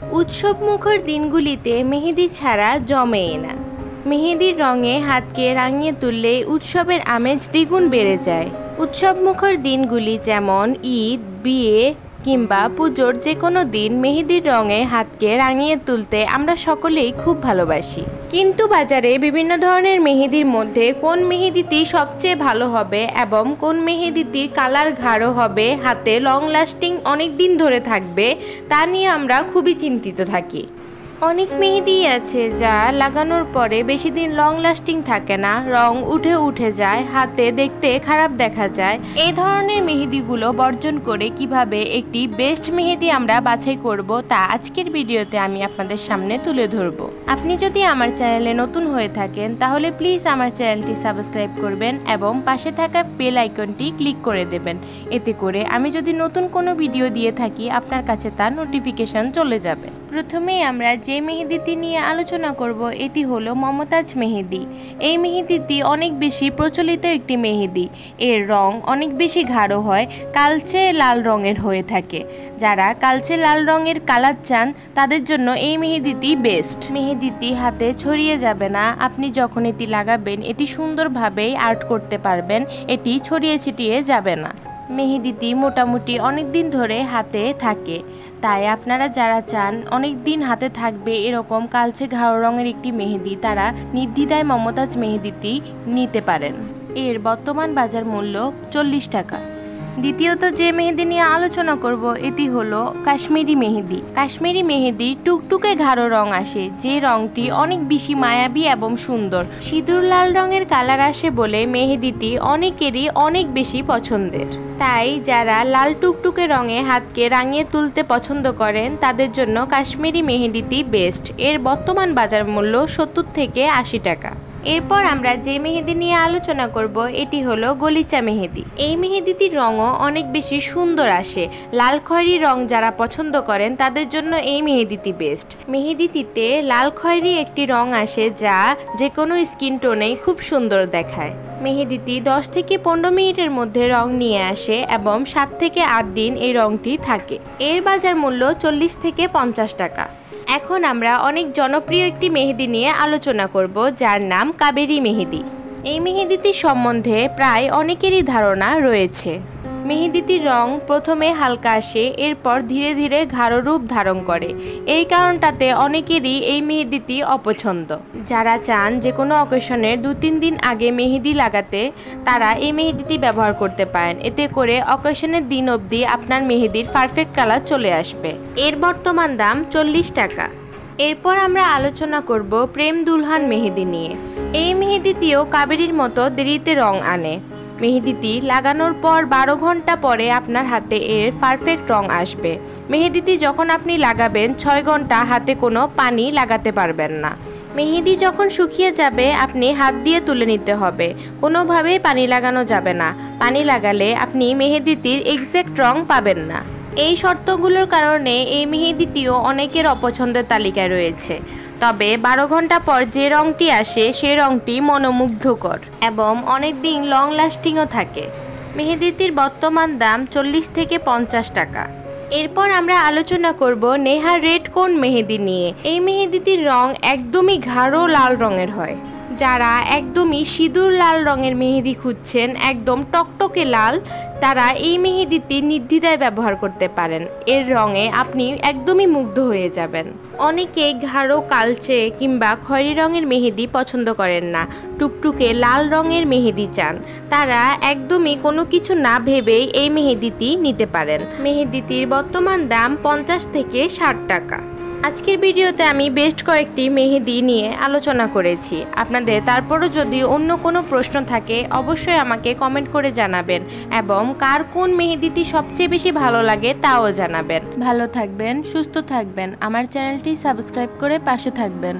উৎসবমুখর দিনগুলিতে মেহেদি ছাড়া জমেই না। মেহেদির রঙে হাতকে রাঙিয়ে তুললে উৎসবের আমেজ দ্বিগুণ বেড়ে যায়। উৎসবমুখর দিনগুলি যেমন ঈদ, বিয়ে কিংবা পুজোর যে কোনো দিন মেহেদির রঙে হাতকে রাঙিয়ে তুলতে আমরা সকলেই খুব ভালোবাসি। কিন্তু বাজারে বিভিন্ন ধরনের মেহেদির মধ্যে কোন মেহেদিটি সবচেয়ে ভালো হবে এবং কোন মেহেদিটির কালার গাঢ় হবে, হাতে লং লাস্টিং অনেক দিন ধরে থাকবে, তা নিয়ে আমরা খুবই চিন্তিত থাকি। অনেক মেহেদি আছে যা লাগানোর পরে বেশি দিন লং লাস্টিং থাকে না, রং উঠে যায়, হাতে দেখতে খারাপ দেখা যায়। এই ধরনের মেহেদিগুলো বর্জন করে কিভাবে একটি বেস্ট মেহেদি আমরা বাছাই করব তা আজকের ভিডিওতে আমি আপনাদের সামনে তুলে ধরব। আপনি যদি আমার চ্যানেলে নতুন হয়ে থাকেন তাহলে প্লিজ আমার চ্যানেলটি সাবস্ক্রাইব করবেন এবং পাশে থাকা বেল আইকনটি ক্লিক করে দেবেন। এতে করে আমি যদি নতুন কোনো ভিডিও দিয়ে থাকি আপনার কাছে তার নোটিফিকেশন চলে যাবে। প্রথমেই আমরা যে মেহেদিটি নিয়ে আলোচনা করব এটি হলো মমতাজ মেহেদি। এই মেহেদিটি অনেক বেশি প্রচলিত একটি মেহেদি। এর রং অনেক বেশি গাঢ় হয়, কালচে লাল রঙের হয়ে থাকে। যারা কালচে লাল রঙের কালার চান তাদের জন্য এই মেহেদিটি বেস্ট। মেহেদিটি হাতে ছড়িয়ে যাবে না, আপনি যখন এটি লাগাবেন এটি সুন্দরভাবেই আর্ট করতে পারবেন, এটি ছড়িয়ে ছিটিয়ে যাবে না। মেহেদিটি মোটামুটি অনেক দিন ধরে হাতে থাকে, তাই আপনারা যারা চান অনেক দিন হাতে থাকবে এরকম কালচে গাঢ় রঙের একটি মেহেদি তারা নির্দ্বিধায় মমতাজ মেহেদিটি নিতে পারেন। এর বর্তমান বাজার মূল্য 40 টাকা। দ্বিতীয়ত যে মেহেদি নিয়ে আলোচনা করব এটি হলো কাশ্মীরি মেহেদি। কাশ্মীরি মেহেদি টুকটুকে গাঢ় রং আসে, যে রংটি অনেক বেশি মায়াবী এবং সুন্দর। সিঁদুর লাল রঙের কালার আসে বলে মেহেদিটি অনেকেরই অনেক বেশি পছন্দের। তাই যারা লাল টুকটুকে রঙে হাতকে রাঙিয়ে তুলতে পছন্দ করেন তাদের জন্য কাশ্মীরি মেহেদিটি বেস্ট। এর বর্তমান বাজার মূল্য 70 থেকে 80 টাকা। এরপর আমরা যে মেহেদি নিয়ে আলোচনা করব এটি হলো গলিচা মেহেদি। এই মেহেদিটির রঙও অনেক বেশি সুন্দর আসে। লাল খয়েরি রং যারা পছন্দ করেন তাদের জন্য এই মেহেদিটি বেস্ট। মেহেদিটিতে লাল খয়েরি একটি রং আসে যা যে কোনো স্কিন টোনেই খুব সুন্দর দেখায়। মেহেদিটি 10 থেকে 15 মিনিটের মধ্যে রং নিয়ে আসে এবং 7 থেকে 8 দিন এই রংটি থাকে। এর বাজার মূল্য 40 থেকে 50 টাকা। এখন আমরা অনেক জনপ্রিয় একটি মেহেদি নিয়ে আলোচনা করব যার নাম কাবেরী মেহেদি। এই মেহেদিটির সম্বন্ধে প্রায় অনেকেরই ধারণা রয়েছে। মেহেদিটির রং প্রথমে হালকা আসে, এরপর ধীরে ধীরে গাঢ় রূপ ধারণ করে। এই কারণটাতে অনেকেরই এই মেহেদিটি অপছন্দ। যারা চান যে কোনো অকেশনের 2-3 দিন আগে মেহেদি লাগাতে তারা এই মেহেদিটি ব্যবহার করতে পারেন। এতে করে অকেশনের দিন অবধি আপনার মেহেদির পারফেক্ট কালার চলে আসবে। এর বর্তমান দাম 40 টাকা। এরপর আমরা আলোচনা করব প্রেম দুলহান মেহেদি নিয়ে। এই মেহেদিটিও কাবেরীর মতো দেরিতে রং আনে। মেহেদিটি লাগানোর পর 12 ঘন্টা পরে আপনার হাতে এর পারফেক্ট রং আসবে। মেহেদিটি যখন আপনি লাগাবেন 6 ঘন্টা হাতে কোনো পানি লাগাতে পারবেন না। মেহেদি যখন শুকিয়ে যাবে আপনি হাত দিয়ে তুলে নিতে হবে, কোনোভাবেই পানি লাগানো যাবে না। পানি লাগালে আপনি মেহেদিটির এক্সাক্ট রং পাবেন না। এই শর্তগুলোর কারণে এই মেহেদিটিও অনেকের অপছন্দের তালিকায় রয়েছে। তবে 12 ঘন্টা পর যে রংটি আসে সেই রংটি মনোমুগ্ধকর এবং অনেক দিন লং লাস্টিংও থাকে। মেহেদিটির বর্তমান দাম 40 থেকে 50 টাকা। এরপর আমরা আলোচনা করব নেহা রেড কোন মেহেদি নিয়ে। এই মেহেদিটির রং একদমই গাঢ় লাল রঙের হয়। যারা একদমই সিঁদুর লাল রঙের মেহেদি খুঁজছেন, একদম টকটকে লাল, তারা এই মেহেদিটি নির্দ্বিধায় ব্যবহার করতে পারেন। এর রঙে আপনি একদমই মুগ্ধ হয়ে যাবেন। অনেকে গাঢ় কালচে কিংবা খয়েরি রঙের মেহেদি পছন্দ করেন না, টুকটুকে লাল রঙের মেহেদি চান। তারা একদমই কোনো কিছু না ভেবেই এই মেহেদিটি নিতে পারেন। মেহেদিটির বর্তমান দাম 50 থেকে 60 টাকা। আজকের ভিডিওতে আমি বেস্ট কয়েকটি মেহেদি নিয়ে আলোচনা করেছি। আপনাদের তারপরও যদি অন্য কোনো প্রশ্ন থাকে অবশ্যই আমাকে কমেন্ট করে জানাবেন এবং কার কোন মেহেদিটি সবচেয়ে বেশি ভালো লাগে তাও জানাবেন। ভালো থাকবেন, সুস্থ থাকবেন, আমার চ্যানেলটি সাবস্ক্রাইব করে পাশে থাকবেন।